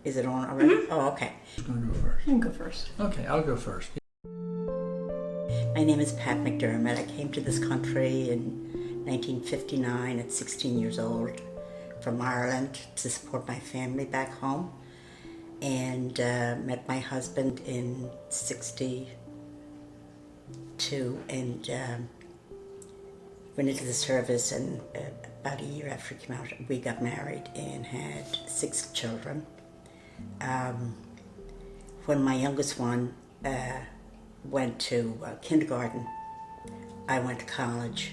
Is it on already? Mm-hmm. Oh, okay. Who's going to go first? You can go first. Okay, I'll go first. My name is Pat McDermott. I came to this country in 1959 at 16 years old from Ireland to support my family back home, and met my husband in 62 and went into the service, and about a year after he came out we got married and had 6 children. When my youngest one went to kindergarten, I went to college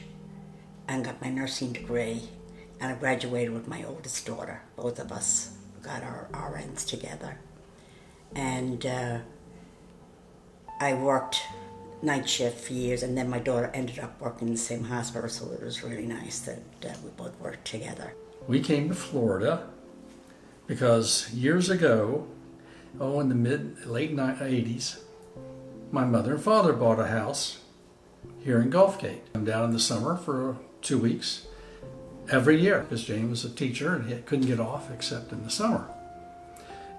and got my nursing degree, and I graduated with my oldest daughter. Both of us got our RNs together. And I worked night shift for years, and then my daughter ended up working in the same hospital, so it was really nice that we both worked together. We came to Florida because years ago, in the late 80s, my mother and father bought a house here in Gulfgate. I'm down in the summer for 2 weeks every year because Jane was a teacher and he couldn't get off except in the summer.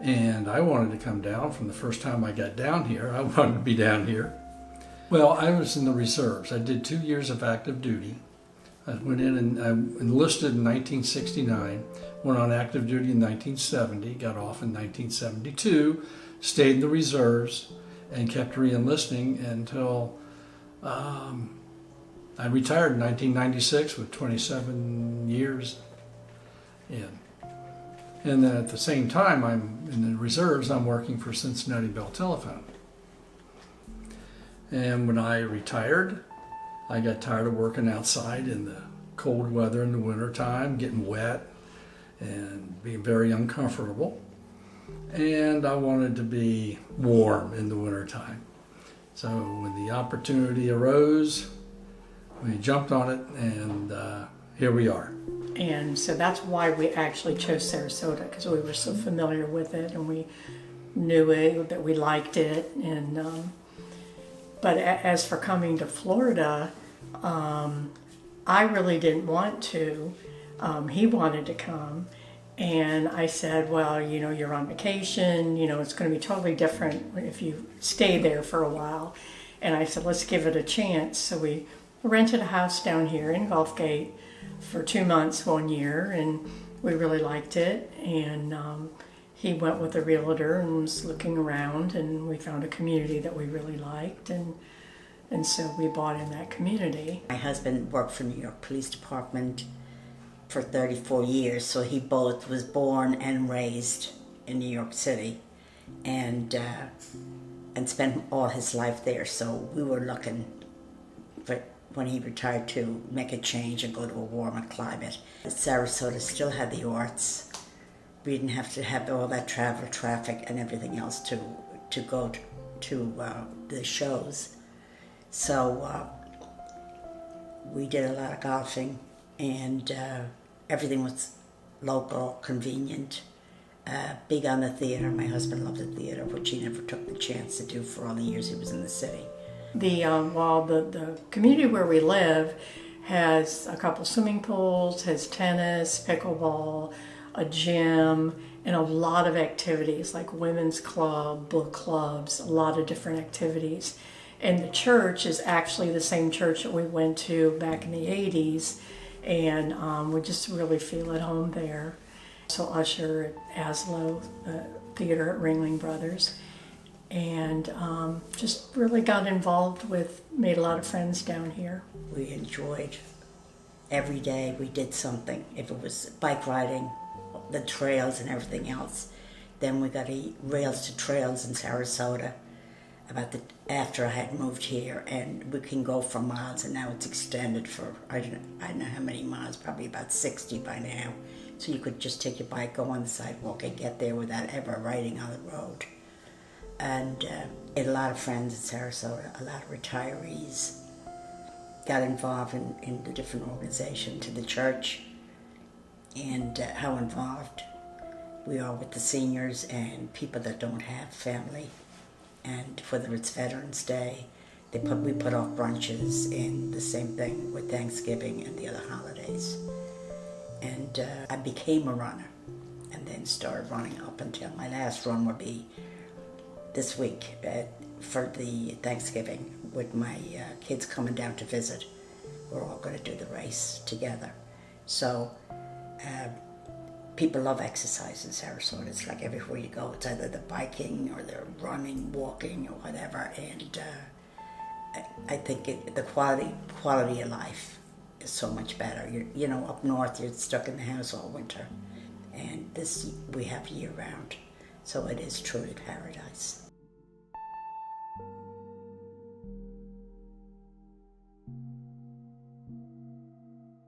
And I wanted to come down from the first time I got down here. I wanted to be down here. Well, I was in the reserves. I did 2 years of active duty. I went in and I enlisted in 1969, went on active duty in 1970, got off in 1972, stayed in the reserves, and kept re-enlisting until I retired in 1996 with 27 years in. And then at the same time, I'm in the reserves, I'm working for Cincinnati Bell Telephone. And when I retired, I got tired of working outside in the cold weather in the wintertime, getting wet and being very uncomfortable. And I wanted to be warm in the wintertime. So when the opportunity arose, we jumped on it, and here we are. And so that's why we actually chose Sarasota, because we were so familiar with it and we knew it, that we liked it. And but as for coming to Florida, I really didn't want to. He wanted to come. And I said, well, you're on vacation, it's going to be totally different if you stay there for a while. And I said, let's give it a chance. So we rented a house down here in Gulfgate for 2 months, 1 year, and we really liked it. And he went with a realtor and was looking around, and we found a community that we really liked. And so we bought in that community. My husband worked for New York Police Department for 34 years, so he both was born and raised in New York City, and spent all his life there. So we were looking for, when he retired, to make a change and go to a warmer climate. Sarasota still had the arts. We didn't have to have all that travel, traffic, and everything else to go to the shows. So we did a lot of golfing, and everything was local, convenient, big on the theater. My husband loved the theater, which he never took the chance to do for all the years he was in the city. The community where we live has a couple swimming pools, has tennis, pickleball, a gym, and a lot of activities like women's club, book clubs, a lot of different activities. And the church is actually the same church that we went to back in the 80s, and we just really feel at home there. So usher at Aslo, theater at Ringling Brothers, and just really got involved made a lot of friends down here. We enjoyed every day we did something. If it was bike riding, the trails and everything else. Then we got Rails to Trails in Sarasota after I had moved here, and we can go for miles, and now it's extended for, I don't know how many miles, probably about 60 by now. So you could just take your bike, go on the sidewalk, and get there without ever riding on the road. And had a lot of friends in Sarasota, a lot of retirees. Got involved in the different organizations, to the church, and how involved we are with the seniors and people that don't have family. And whether it's Veterans Day, we put off brunches, and the same thing with Thanksgiving and the other holidays. And I became a runner. and then started running up until my last run would be this week for the Thanksgiving with my kids coming down to visit. We're all going to do the race together. So people love exercise in Sarasota. It's like everywhere you go, it's either the biking or the running, walking, or whatever. And I think the quality of life is so much better. You know, up north you're stuck in the house all winter, and this we have year round. So it is truly paradise.